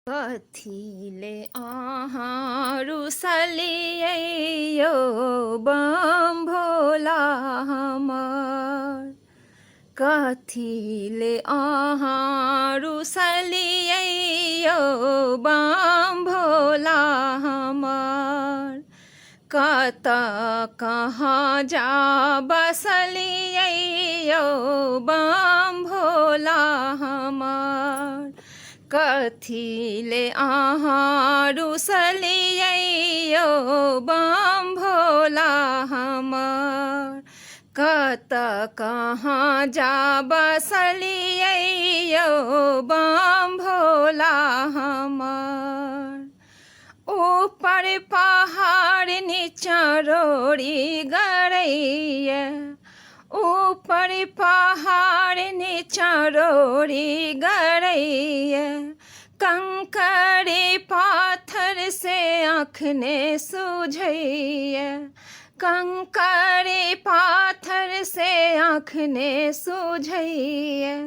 कथीले अहाँ रुसलियै यौ बम भोला हमर। कथीले अहाँ रुसलियै यौ बम भोला हमर। कतऽ कहाँ जा बसलियै यौ बम भोला हमर। कथीले अहाँ रुसलियै यौ बम भोला हमर। कतऽ कहाँ जा बसलियै यौ बम भोला हमर। ऊपर पहाड़ नीचाँ रोड़ी गड़ैया। ऊपर पहाड़ नीचाँ रोड़ी गड़ैया। कंकड़ पाथर से आँख ने सूझैया। कंकड़ पाथर से आँख ने सूझैया।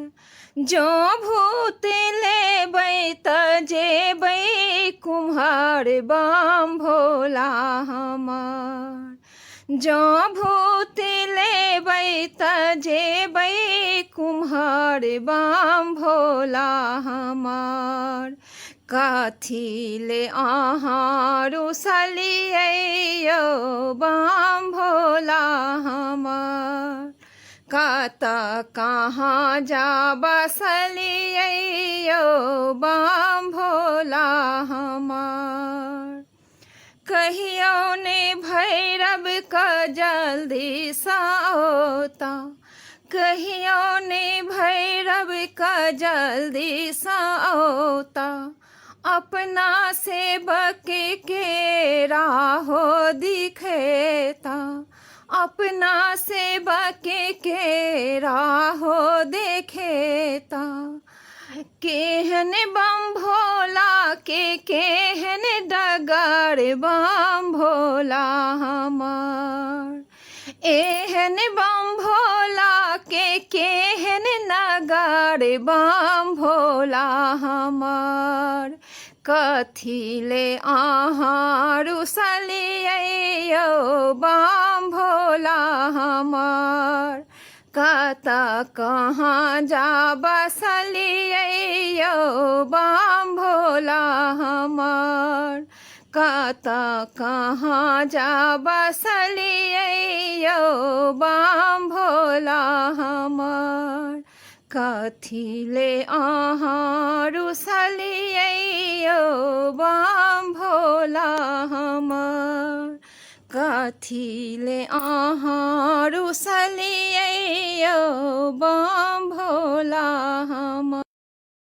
जो भूत लेबै तऽ जेबै कुम्हार बम भोला हमर। जो भूत लेबै तऽ जेबै कुम्हार बम भोला हमर। कथीले अहाँ रुसलियै यौ बम भोला हमर। कतऽ कहाँ जा बसलियै यौ बम भोला हमर। कहियो ने भैरव कऽ जल्दी सँ औता। कहियो ने भैरव कऽ जल्दी सँ औता। अपना सेवक के राहो दिखेता। अपना सेवक के राहो देखेता। केहन बम भोला के केहन डगर बम भोला हमर। एहन बम भोला के केहन नगर बम भोला हमर। कथीले अहाँ रुसलियै यौ बम भोला हमर। कतऽ कहाँ जा बसलियै यौ बम भोला हमर। कतऽ कहाँ जा बसलियै यौ बम भोला हमर। कथीले अहाँ रुसलियै यौ बम भोला हमर। कथीले अहाँ रुसलियै यौ बम भोला हमर।